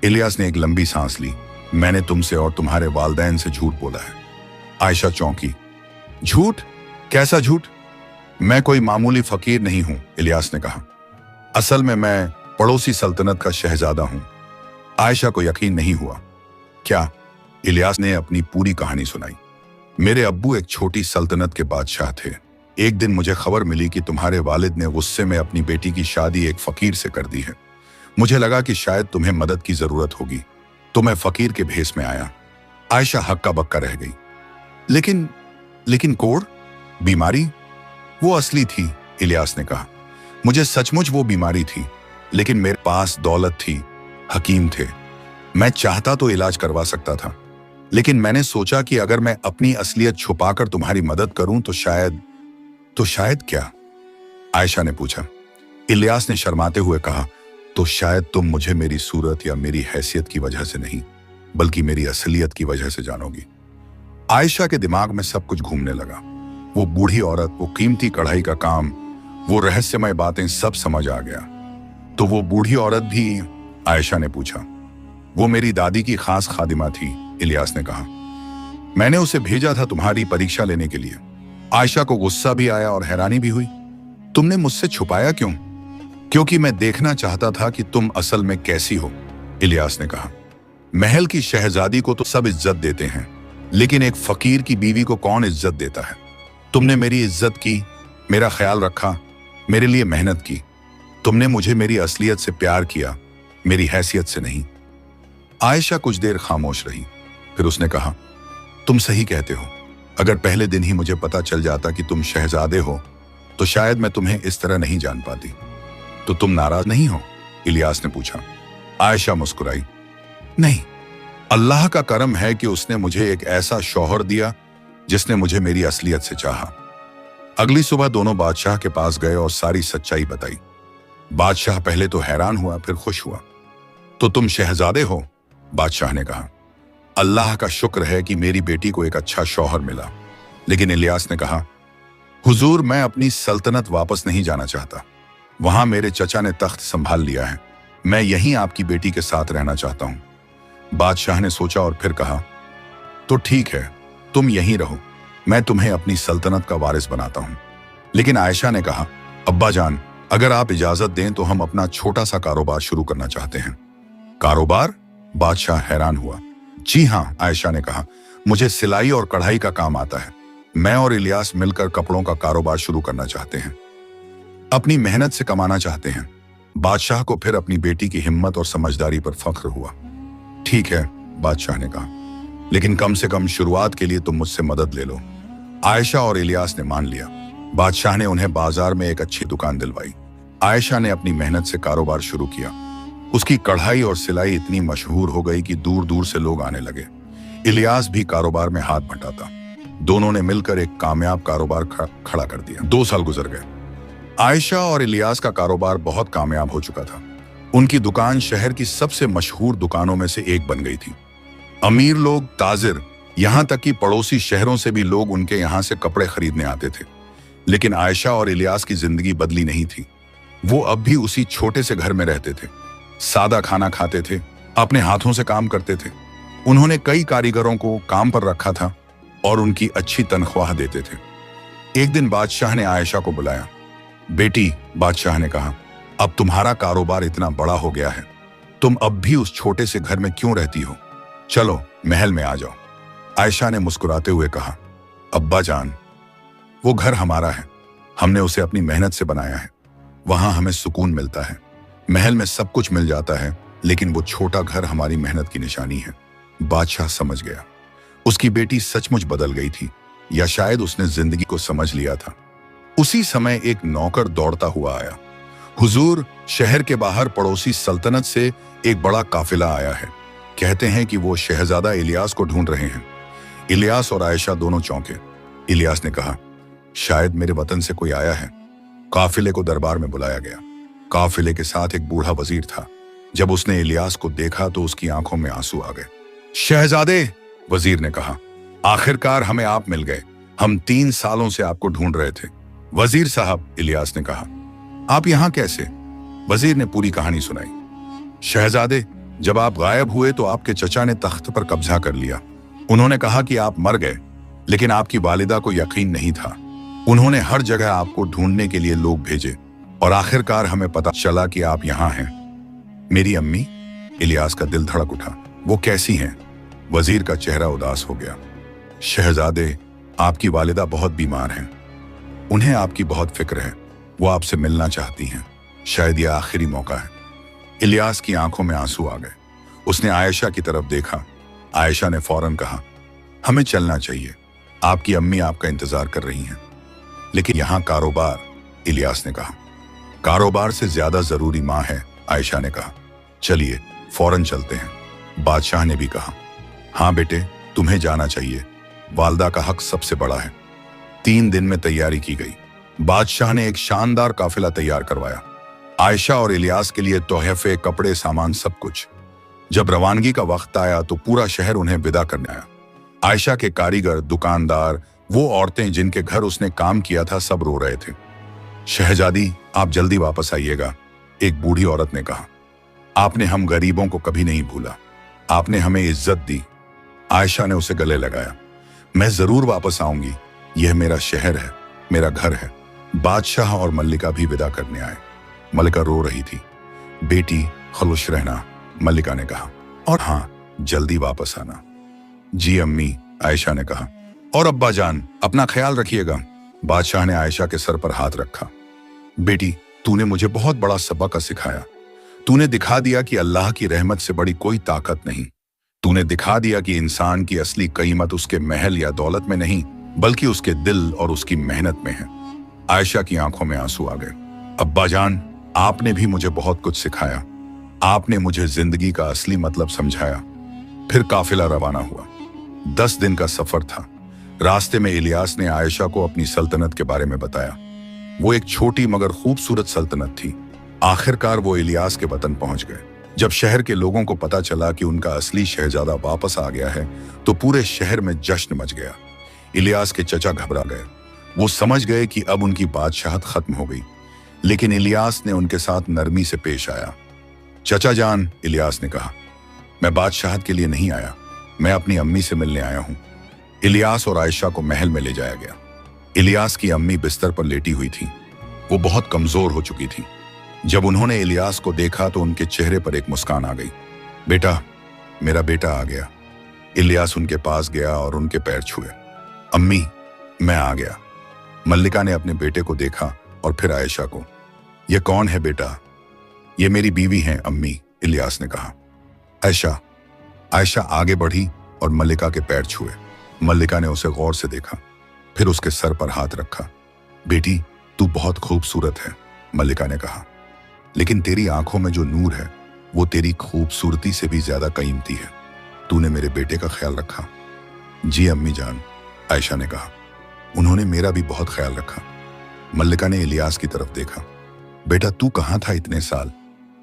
इलियास ने एक लंबी सांस ली। मैंने तुमसे और तुम्हारे वालिदैन से झूठ बोला है। आयशा चौंकी। झूठ? कैसा झूठ? मैं कोई मामूली फकीर नहीं हूं, इलियास ने कहा। असल में मैं पड़ोसी सल्तनत का शहजादा हूं। आयशा को यकीन नहीं हुआ। क्या? इलियास ने अपनी पूरी कहानी सुनाई। मेरे अब्बू एक छोटी सल्तनत के बादशाह थे। एक दिन मुझे खबर मिली कि तुम्हारे वालिद ने गुस्से में अपनी बेटी की शादी एक फकीर से कर दी है। मुझे लगा कि शायद तुम्हें मदद की जरूरत होगी, तो मैं फकीर के भेस में आया। आयशा हक्का बक्का रह गई। लेकिन कोढ़? बीमारी? वो असली थी, इलियास ने कहा। मुझे सचमुच वो बीमारी थी, लेकिन मेरे पास दौलत थी, हकीम थे। मैं चाहता तो इलाज करवा सकता था, लेकिन मैंने सोचा कि अगर मैं अपनी असलियत छुपाकर तुम्हारी मदद करूं तो शायद क्या? आयशा ने पूछा। इलियास ने शर्माते हुए कहा, तो शायद तुम मुझे मेरी सूरत या मेरी हैसियत की वजह से नहीं, बल्कि मेरी असलियत की वजह से जानोगी। आयशा के दिमाग में सब कुछ घूमने लगा। वो बूढ़ी औरत, वो कीमती कढ़ाई का काम, वो रहस्यमय बातें, सब समझ आ गया। तो वो बूढ़ी औरत भी? आयशा ने पूछा। वो मेरी दादी की खास खादिमा थी, इलियास ने कहा। मैंने उसे भेजा था तुम्हारी परीक्षा लेने के लिए। आयशा को गुस्सा भी आया और हैरानी भी हुई। तुमने मुझसे छुपाया क्यों? क्योंकि मैं देखना चाहता था कि तुम असल में कैसी हो, इलियास ने कहा। महल की शहजादी को तो सब इज्जत देते हैं, लेकिन एक फकीर की बीवी को कौन इज्जत देता है? तुमने मेरी इज्जत की, मेरा ख्याल रखा, मेरे लिए मेहनत की। तुमने मुझे मेरी असलियत से प्यार किया, मेरी हैसियत से नहीं। आयशा कुछ देर खामोश रही। फिर उसने कहा, तुम सही कहते हो। अगर पहले दिन ही मुझे पता चल जाता कि तुम शहजादे हो, तो शायद मैं तुम्हें इस तरह नहीं जान पाती। तो तुम नाराज नहीं हो? इलियास ने पूछा। आयशा मुस्कुराई। नहीं, अल्लाह का करम है कि उसने मुझे एक ऐसा शौहर दिया जिसने मुझे मेरी असलियत से चाहा। अगली सुबह दोनों बादशाह के पास गए और सारी सच्चाई बताई। बादशाह पहले तो हैरान हुआ, फिर खुश हुआ। तो तुम शहजादे हो? बादशाह ने कहा। अल्लाह का शुक्र है कि मेरी बेटी को एक अच्छा शौहर मिला। लेकिन इलियास ने कहा, हुजूर, मैं अपनी सल्तनत वापस नहीं जाना चाहता। वहां मेरे चचा ने तख्त संभाल लिया है। मैं यहीं आपकी बेटी के साथ रहना चाहता हूं। बादशाह ने सोचा और फिर कहा, तो ठीक है, तुम यहीं रहो, मैं तुम्हें अपनी सल्तनत का वारिस बनाता हूं। लेकिन आयशा ने कहा, अब्बा जान, अगर आप इजाजत दें तो हम अपना छोटा सा कारोबार शुरू करना चाहते हैं। कारोबार? बादशाह हैरान हुआ। जी हां, आयशा ने कहा, मुझे सिलाई और कढ़ाई का काम आता है। मैं और इलियास मिलकर कपड़ों का कारोबार शुरू करना चाहते हैं, अपनी मेहनत से कमाना चाहते हैं। बादशाह को फिर अपनी बेटी की हिम्मत और समझदारी पर फख्र हुआ। ठीक है, बादशाह ने कहा, लेकिन कम से कम शुरुआत के लिए तुम मुझसे मदद ले लो। आयशा और इलियास ने मान लिया। बादशाह ने उन्हें बाजार में एक अच्छी दुकान दिलवाई। आयशा ने अपनी मेहनत से कारोबार शुरू किया। उसकी कढ़ाई और सिलाई इतनी मशहूर हो गई कि दूर दूर से लोग आने लगे। इलियास भी कारोबार में हाथ बटाता। दोनों ने मिलकर एक कामयाब कारोबार खड़ा कर दिया। 2 साल गुजर गए। आयशा और इलियास का कारोबार बहुत कामयाब हो चुका था। उनकी दुकान शहर की सबसे मशहूर दुकानों में से एक बन गई थी। अमीर लोग, ताजिर, यहां तक कि पड़ोसी शहरों से भी लोग उनके यहां से कपड़े खरीदने आते थे। लेकिन आयशा और इलियास की जिंदगी बदली नहीं थी। वो अब भी उसी छोटे से घर में रहते थे, सादा खाना खाते थे, अपने हाथों से काम करते थे। उन्होंने कई कारीगरों को काम पर रखा था और उनकी अच्छी तनख्वाह देते थे। एक दिन बादशाह ने आयशा को बुलाया। बेटी, बादशाह ने कहा, अब तुम्हारा कारोबार इतना बड़ा हो गया है, तुम अब भी उस छोटे से घर में क्यों रहती हो? चलो महल में आ जाओ। आयशा ने मुस्कुराते हुए कहा, अब्बा जान, वो घर हमारा है, हमने उसे अपनी मेहनत से बनाया है। वहां हमें सुकून मिलता है। महल में सब कुछ मिल जाता है, लेकिन वो छोटा घर हमारी मेहनत की निशानी है। बादशाह समझ गया। उसकी बेटी सचमुच बदल गई थी, या शायद उसने जिंदगी को समझ लिया था। उसी समय एक नौकर दौड़ता हुआ आया। हुजूर, शहर के बाहर पड़ोसी सल्तनत से एक बड़ा काफिला आया है। कहते हैं कि वो शहजादा इलियास को ढूंढ रहे हैं। इलियास और आयशा दोनों चौंके। इलियास ने कहा, शायद मेरे वतन से कोई आया है। काफिले को दरबार में बुलाया गया। काफिले के साथ एक बूढ़ा वजीर था। जब उसने इलियास को देखा तो उसकी आंखों में आंसू आ गए। शहजादे, वजीर ने कहा, आखिरकार हमें आप मिल गए। हम 3 सालों से आपको ढूंढ रहे थे। वजीर साहब, इलियास ने कहा, आप यहां कैसे? वजीर ने पूरी कहानी सुनाई। शहजादे, जब आप गायब हुए तो आपके चचा ने तख्त पर कब्जा कर लिया। उन्होंने कहा कि आप मर गए, लेकिन आपकी वालिदा को यकीन नहीं था। उन्होंने हर जगह आपको ढूंढने के लिए लोग भेजे और आखिरकार हमें पता चला कि आप यहां हैं। मेरी अम्मी? इलियास का दिल धड़क उठा। वो कैसी हैं? वजीर का चेहरा उदास हो गया। शहजादे, आपकी वालिदा बहुत बीमार हैं। उन्हें आपकी बहुत फिक्र है। वो आपसे मिलना चाहती हैं। शायद यह आखिरी मौका है। इलियास की आंखों में आंसू आ गए। उसने आयशा की तरफ देखा। आयशा ने फौरन कहा, हमें चलना चाहिए। आपकी अम्मी आपका इंतजार कर रही हैं। लेकिन यहां कारोबार, इलियास ने कहा। कारोबार से ज्यादा जरूरी मां है, आयशा ने कहा। चलिए, फौरन चलते हैं। बादशाह ने भी कहा, हाँ बेटे, तुम्हें जाना चाहिए। वालदा का हक सबसे बड़ा है। 3 दिन में तैयारी की गई। बादशाह ने एक शानदार काफिला तैयार करवाया। आयशा और इलियास के लिए तोहफे, कपड़े, सामान, सब कुछ। जब रवानगी का वक्त आया तो पूरा शहर उन्हें विदा करने आया। आयशा के कारीगर, दुकानदार, वो औरतें जिनके घर उसने काम किया था, सब रो रहे थे। शहजादी, आप जल्दी वापस आइएगा, एक बूढ़ी औरत ने कहा। आपने हम गरीबों को कभी नहीं भूला। आपने हमें इज्जत दी। आयशा ने उसे गले लगाया। मैं जरूर वापस आऊंगी। यह मेरा शहर है, मेरा घर है। बादशाह और मल्लिका भी विदा करने आए। मल्लिका रो रही थी। बेटी, खुश रहना, मल्लिका ने कहा। और हाँ, जल्दी वापस आना। जी अम्मी, आयशा ने कहा। और अब्बा जान, अपना ख्याल रखिएगा। बादशाह ने आयशा के सर पर हाथ रखा। बेटी, तूने मुझे बहुत बड़ा सबक सिखाया। तूने दिखा दिया कि अल्लाह की रहमत से बड़ी कोई ताकत नहीं। तूने दिखा दिया कि इंसान की असली कीमत उसके महल या दौलत में नहीं, बल्कि उसके दिल और उसकी मेहनत में है। आयशा की आंखों में आंसू आ गए। अब्बा जान, आपने भी मुझे बहुत कुछ सिखाया। आपने मुझे जिंदगी का असली मतलब समझाया। फिर काफिला रवाना हुआ। 10 दिन का सफर था। रास्ते में इलियास ने आयशा को अपनी सल्तनत के बारे में बताया। वो एक छोटी मगर खूबसूरत सल्तनत थी। आखिरकार वो इलियास के वतन पहुंच गए। जब शहर के लोगों को पता चला कि उनका असली शहजादा वापस आ गया है तो पूरे शहर में जश्न मच गया। इलियास के चचा घबरा गए। वो समझ गए कि अब उनकी बादशाहत खत्म हो गई। लेकिन इलियास ने उनके साथ नरमी से पेश आया। चचा जान, इलियास ने कहा, मैं बादशाहत के लिए नहीं आया, मैं अपनी अम्मी से मिलने आया हूं। इलियास और आयशा को महल में ले जाया गया। इलियास की अम्मी बिस्तर पर लेटी हुई थी। वो बहुत कमजोर हो चुकी थी। जब उन्होंने इलियास को देखा तो उनके चेहरे पर एक मुस्कान आ गई। बेटा, मेरा बेटा आ गया। इलियास उनके पास गया और उनके पैर छुए। अम्मी, मैं आ गया। मल्लिका ने अपने बेटे को देखा और फिर आयशा को। यह कौन है बेटा? ये मेरी बीवी हैं अम्मी, इलियास ने कहा। आयशा आगे बढ़ी और मल्लिका के पैर छुए। मल्लिका ने उसे गौर से देखा, फिर उसके सर पर हाथ रखा। बेटी, तू बहुत खूबसूरत है, मल्लिका ने कहा। लेकिन तेरी आंखों में जो नूर है वो तेरी खूबसूरती से भी ज्यादा कीमती है। तूने मेरे बेटे का ख्याल रखा। जी अम्मी जान, आयशा ने कहा। उन्होंने मेरा भी बहुत ख्याल रखा। मल्लिका ने इलियास की तरफ देखा। बेटा, तू कहां था इतने साल?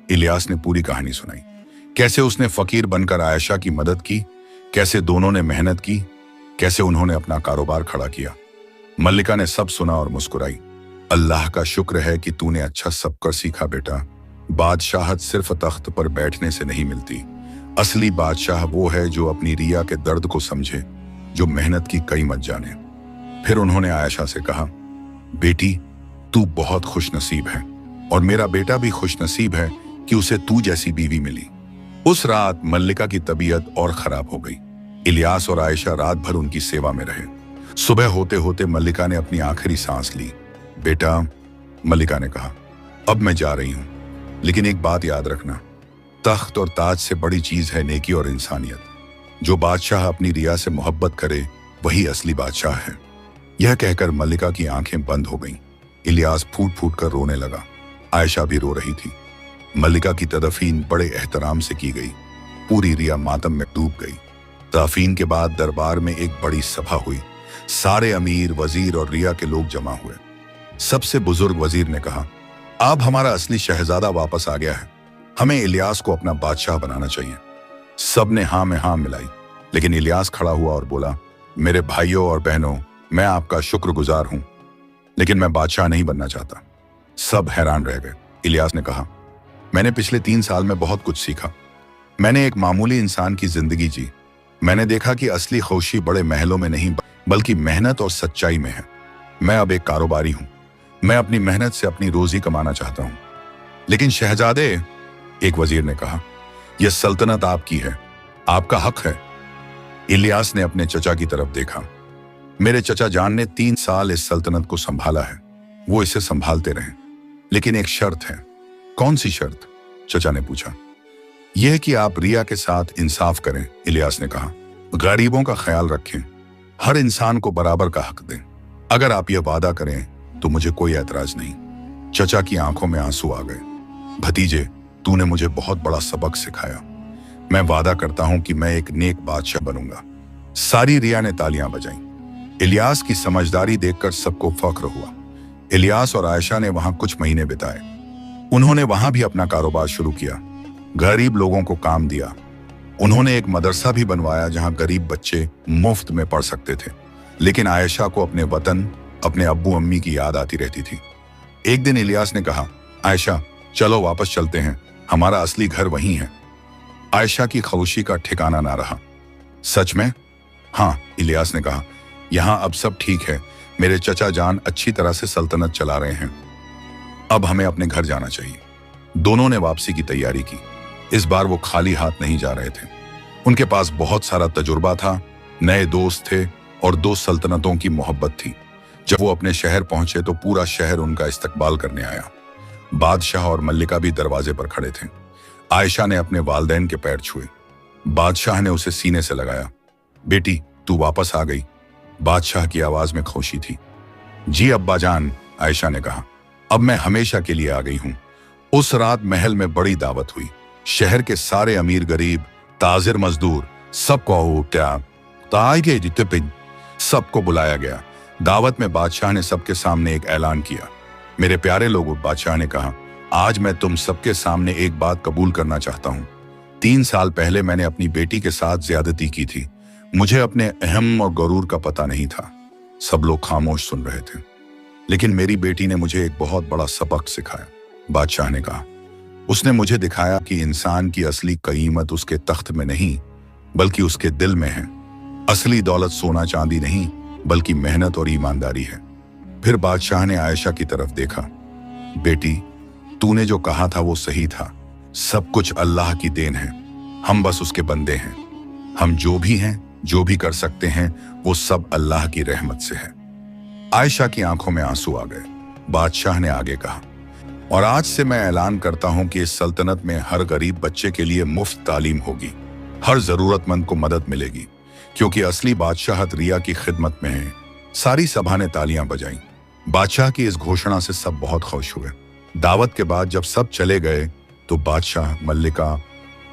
इलियास ने पूरी कहानी सुनाई। कैसे उसने फकीर बनकर आयशा की मदद की, कैसे दोनों ने मेहनत की, कैसे उन्होंने अपना कारोबार खड़ा किया। मल्लिका ने सब सुना और मुस्कुराई। अल्लाह का शुक्र है कि तूने अच्छा सबक सीखा बेटा। बादशाहत सिर्फ तख्त पर बैठने से नहीं मिलती। असली बादशाह वो है जो अपनी रिया के दर्द को समझे, जो मेहनत की कीमत जाने। फिर उन्होंने आयशा से कहा, बेटी, तू बहुत खुशनसीब है और मेरा बेटा भी खुशनसीब है कि उसे तू जैसी बीवी मिली। उस रात मल्लिका की तबीयत और खराब हो गई। इलियास और आयशा रात भर उनकी सेवा में रहे। सुबह होते होते मल्लिका ने अपनी आखिरी सांस ली। बेटा, मल्लिका ने कहा, अब मैं जा रही हूं, लेकिन एक बात याद रखना, तख्त और ताज से बड़ी चीज है नेकी और इंसानियत। जो बादशाह अपनी रिया से मोहब्बत करे वही असली बादशाह है। यह कहकर मल्लिका की आंखें बंद हो गईं। इलियास फूट फूट कर रोने लगा। आयशा भी रो रही थी। मल्लिका की तदफीन बड़े एहतराम से की गई। पूरी रिया मातम में डूब गई। तदफीन के बाद दरबार में एक बड़ी सभा हुई। सारे अमीर, वजीर और रिया के लोग जमा हुए। सबसे बुजुर्ग वजीर ने कहा, अब हमारा असली शहजादा वापस आ गया है, हमें इलियास को अपना बादशाह बनाना चाहिए। सबने हाँ में हाँ मिलाई, लेकिन इलियास खड़ा हुआ और बोला, मेरे भाइयों और बहनों, मैं आपका शुक्रगुजार हूं, लेकिन मैं बादशाह नहीं बनना चाहता। सब हैरान रह गए। इलियास ने कहा, मैंने पिछले 3 साल में बहुत कुछ सीखा। मैंने एक मामूली इंसान की जिंदगी जी। मैंने देखा कि असली खुशी बड़े महलों में नहीं, बल्कि मेहनत और सच्चाई में है। मैं अब एक कारोबारी हूं। मैं अपनी मेहनत से अपनी रोजी कमाना चाहता हूं। लेकिन शहजादे, एक वजीर ने कहा, यह सल्तनत आपकी है, आपका हक है। इलियास ने अपने चचा की तरफ देखा। मेरे चचा जान ने 3 साल इस सल्तनत को संभाला है, वो इसे संभालते रहें, लेकिन एक शर्त है। कौन सी शर्त? चचा ने पूछा। यह कि आप रिया के साथ इंसाफ करें, इलियास ने कहा। गरीबों का ख्याल रखें, हर इंसान को बराबर का हक दें। अगर आप यह वादा करें तो मुझे कोई एतराज नहीं। चचा की आंखों में आंसू आ गए। भतीजे, तूने मुझे बहुत बड़ा सबक सिखाया। मैं वादा करता हूं कि मैं एक नेक बादशाह बनूंगा। सारी रिया ने तालियां बजाईं। इलियास की समझदारी देखकर सबको फख्र हुआ। इलियास और आयशा ने वहां कुछ महीने बिताए। उन्होंने वहां भी अपना कारोबार शुरू किया, गरीब लोगों को काम दिया। उन्होंने एक मदरसा भी बनवाया जहां गरीब बच्चे मुफ्त में पढ़ सकते थे। लेकिन आयशा को अपने वतन, अपने अब्बू अम्मी की याद आती रहती थी। एक दिन इलियास ने कहा, आयशा चलो वापस चलते हैं, हमारा असली घर वहीं है। आयशा की खामोशी का ठिकाना ना रहा। सच में? हाँ, इलियास ने कहा, यहाँ अब सब ठीक है। मेरे चचा जान अच्छी तरह से सल्तनत चला रहे हैं। अब हमें अपने घर जाना चाहिए। दोनों ने वापसी की तैयारी की। इस बार वो खाली हाथ नहीं जा रहे थे। उनके पास बहुत सारा तजुर्बा था, नए दोस्त थे और 2 सल्तनतों की मोहब्बत थी। जब वो अपने शहर पहुंचे तो पूरा शहर उनका इस्तकबाल करने आया। बादशाह और मल्लिका भी दरवाजे पर खड़े थे। आयशा ने अपने वालिदैन के पैर छुए। बादशाह ने उसे सीने से लगाया। बेटी, तू वापस आ गई। बादशाह की आवाज में खुशी थी। जी अब्बा जान, आयशा ने कहा, अब मैं हमेशा के लिए आ गई हूं। उस रात महल में बड़ी दावत हुई। शहर के सारे अमीर गरीब, ताजिर मजदूर, सबको बुलाया गया। दावत में बादशाह ने सबके सामने एक ऐलान किया। मेरे प्यारे लोगों, बादशाह ने कहा, आज मैं तुम सबके सामने एक बात कबूल करना चाहता हूं। 3 साल पहले मैंने अपनी बेटी के साथ ज्यादती की थी। मुझे अपने अहम और गरूर का पता नहीं था। सब लोग खामोश सुन रहे थे। लेकिन मेरी बेटी ने मुझे एक बहुत बड़ा सबक सिखाया, बादशाह ने कहा। उसने मुझे दिखाया कि इंसान की असली कीमत उसके तख्त में नहीं, बल्कि उसके दिल में है। असली दौलत सोना चांदी नहीं, बल्कि मेहनत और ईमानदारी है। फिर बादशाह ने आयशा की तरफ देखा। बेटी, तूने जो कहा था वो सही था। सब कुछ अल्लाह की देन है, हम बस उसके बंदे हैं। हम जो भी हैं, जो भी कर सकते हैं, वो सब अल्लाह की रहमत से है। आयशा की आंखों में आंसू आ गए। बादशाह ने आगे कहा, और आज से मैं ऐलान करता हूं कि इस सल्तनत में हर गरीब बच्चे के लिए मुफ्त तालीम होगी, हर जरूरतमंद को मदद मिलेगी, क्योंकि असली बादशाहत रिया की खिदमत में है। सारी सभा ने तालियां बजाईं। बादशाह की इस घोषणा से सब बहुत खुश हुए। दावत के बाद जब सब चले गए तो बादशाह, मल्लिका,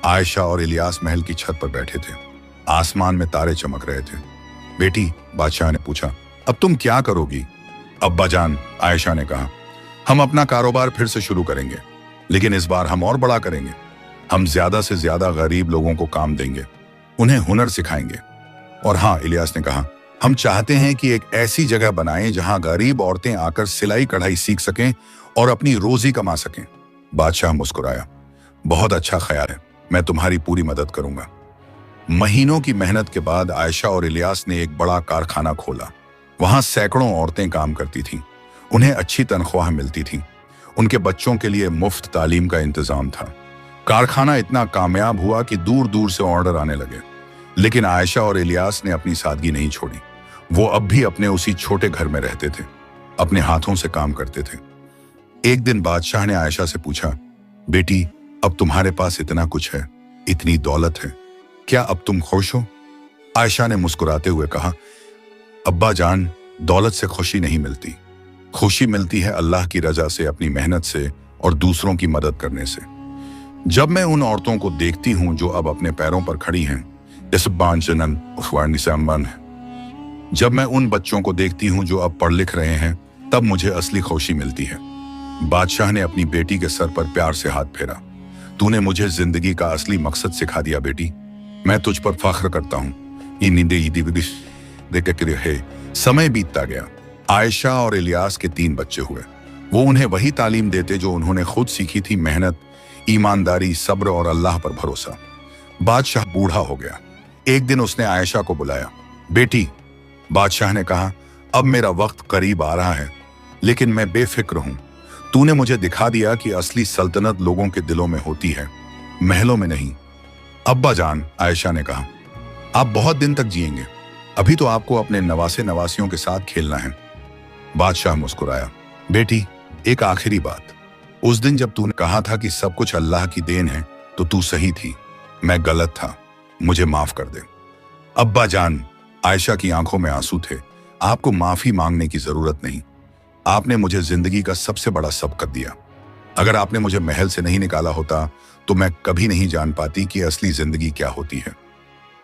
आयशा और इलियास महल की छत पर बैठे थे। आसमान में तारे चमक रहे थे। बेटी, बादशाह ने पूछा, अब तुम क्या करोगी? अब्बा जान, आयशा ने कहा, हम अपना कारोबार फिर से शुरू करेंगे, लेकिन इस बार हम और बड़ा करेंगे। हम ज्यादा से ज्यादा गरीब लोगों को काम देंगे, उन्हें हुनर सिखाएंगे। और हाँ, इलियास ने कहा, हम चाहते हैं कि एक ऐसी जगह बनाएं जहां गरीब औरतें आकर सिलाई कढ़ाई सीख सकें और अपनी रोजी कमा सकें। बादशाह मुस्कुराया। बहुत अच्छा ख्याल है, मैं तुम्हारी पूरी मदद करूंगा। महीनों की मेहनत के बाद आयशा और इलियास ने एक बड़ा कारखाना खोला। वहां सैकड़ों औरतें काम करती थीं। उन्हें अच्छी तनख्वाह मिलती थी। उनके बच्चों के लिए मुफ्त तालीम का इंतजाम था। कारखाना इतना कामयाब हुआ कि दूर दूर से ऑर्डर आने लगे। लेकिन आयशा और इलियास ने अपनी सादगी नहीं छोड़ी। वो अब भी अपने उसी छोटे घर में रहते थे, अपने हाथों से काम करते थे। एक दिन बादशाह ने आयशा से पूछा, बेटी, अब तुम्हारे पास इतना कुछ है, इतनी दौलत है, क्या अब तुम खुश हो? आयशा ने मुस्कुराते हुए कहा, अब्बा जान, दौलत से खुशी नहीं मिलती, खुशी मिलती है अल्लाह की रजा से, अपनी मेहनत से और दूसरों की मदद करने से। जब मैं उन औरतों को देखती हूँ जो अब अपने पैरों पर खड़ी हैं, जैसे बांचनन उखवानिसामन है, जब मैं उन बच्चों को देखती हूँ जो अब पढ़ लिख रहे हैं, तब मुझे असली खुशी मिलती है। बादशाह ने अपनी बेटी के सर पर प्यार से हाथ फेरा। तूने मुझे जिंदगी का असली मकसद सिखा दिया बेटी, मैं तुझ पर फख्र करता हूँ। समय बीतता गया। आयशा और इलियास के 3 बच्चे हुए। वो उन्हें वही तालीम देते जो उन्होंने खुद सीखी थी, मेहनत, ईमानदारी, सब्र और अल्लाह पर भरोसा। बादशाह बूढ़ा हो गया। एक दिन उसने आयशा को बुलाया। बेटी, बादशाह ने कहा, अब मेरा वक्त करीब आ रहा है, लेकिन मैं बेफिक्र हूं। तूने मुझे दिखा दिया कि असली सल्तनत लोगों के दिलों में होती है, महलों में नहीं। अब्बा जान, आयशा ने कहा, आप बहुत दिन तक जिएंगे, अभी तो आपको अपने नवासे नवासियों के साथ खेलना है। बादशाह मुस्कुराया। बेटी, एक आखिरी बात, उस दिन जब तूने कहा था कि सब कुछ अल्लाह की देन है, तो तू सही थी, मैं गलत था, मुझे माफ कर दे। अब्बा जान, आयशा की आंखों में आंसू थे, आपको माफी मांगने की जरूरत नहीं। आपने मुझे जिंदगी का सबसे बड़ा सबक दिया। अगर आपने मुझे महल से नहीं निकाला होता तो मैं कभी नहीं जान पाती कि असली जिंदगी क्या होती है।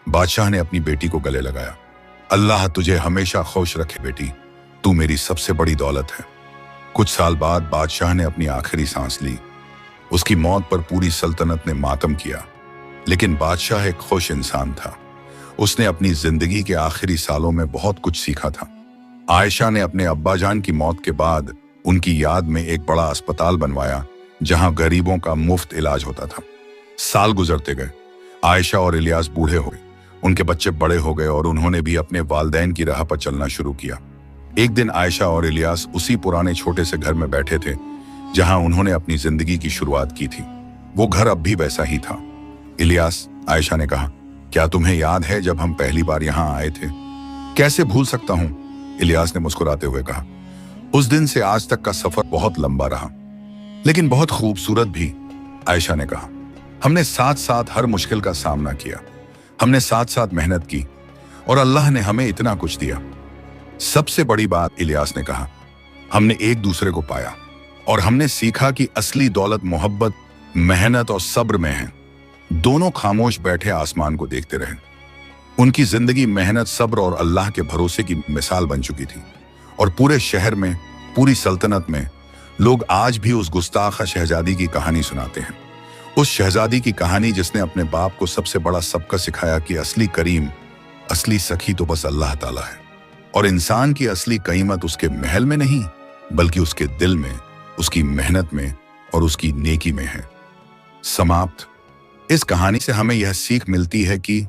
बादशाह ने अपनी बेटी को गले लगाया। अल्लाह तुझे हमेशा खुश रखे बेटी, तू मेरी सबसे बड़ी दौलत है। कुछ साल बाद बादशाह ने अपनी आखिरी सांस ली। उसकी मौत पर पूरी सल्तनत ने मातम किया, लेकिन बादशाह एक खुश इंसान था। उसने अपनी जिंदगी के आखिरी सालों में बहुत कुछ सीखा था। आयशा ने अपने अब्बा जान की मौत के बाद उनकी याद में एक बड़ा अस्पताल बनवाया, जहां गरीबों का मुफ्त इलाज होता था। साल गुजरते गए, आयशा और इलियास बूढ़े हो गए, उनके बच्चे बड़े हो गए और उन्होंने भी अपने वालिदैन की राह पर चलना शुरू किया। एक दिन आयशा और इलियास उसी पुराने छोटे से घर में बैठे थे जहां उन्होंने अपनी जिंदगी की शुरुआत की थी। वो घर अब भी वैसा ही था। इलियास, आयशा ने कहा, क्या तुम्हें याद है जब हम पहली बार यहाँ आए थे? कैसे भूल सकता हूँ, इलियास ने मुस्कुराते हुए कहा। उस दिन से आज तक का सफर बहुत लंबा रहा, लेकिन बहुत खूबसूरत भी, आयशा ने कहा। हमने साथ साथ हर मुश्किल का सामना किया, हमने साथ साथ मेहनत की और अल्लाह ने हमें इतना कुछ दिया। सबसे बड़ी बात, इलियास ने कहा, हमने एक दूसरे को पाया और हमने सीखा कि असली दौलत मोहब्बत, मेहनत और सब्र में है। दोनों खामोश बैठे आसमान को देखते रहे। उनकी जिंदगी मेहनत, सब्र और अल्लाह के भरोसे की मिसाल बन चुकी थी और पूरे शहर में, पूरी सल्तनत में लोग आज भी उस गुस्ताखा शहजादी की कहानी सुनाते हैं। उस शहजादी की कहानी जिसने अपने बाप को सबसे बड़ा सबक सिखाया कि असली करीम, असली सखी तो बस अल्लाह ताला है और इंसान की असली कीमत उसके महल में नहीं, बल्कि उसके दिल में, उसकी मेहनत में और उसकी नेकी में है। समाप्त। इस कहानी से हमें यह सीख मिलती है कि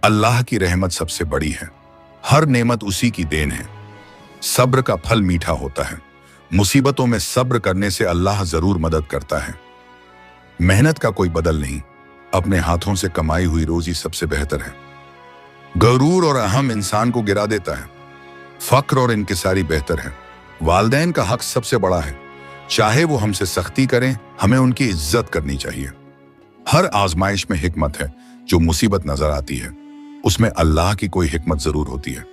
अल्लाह की रहमत सबसे बड़ी है, हर नेमत उसी की देन है। सब्र का फल मीठा होता है, मुसीबतों में सब्र करने से अल्लाह जरूर मदद करता है। मेहनत का कोई बदल नहीं, अपने हाथों से कमाई हुई रोजी सबसे बेहतर है। गरूर और अहम इंसान को गिरा देता है, फक्र और इनकिसारी बेहतर है। वालिदैन का हक सबसे बड़ा है, चाहे वो हमसे सख्ती करें, हमें उनकी इज्जत करनी चाहिए। हर आजमाइश में हिकमत है, जो मुसीबत नजर आती है उसमें अल्लाह की कोई हिकमत जरूर होती है।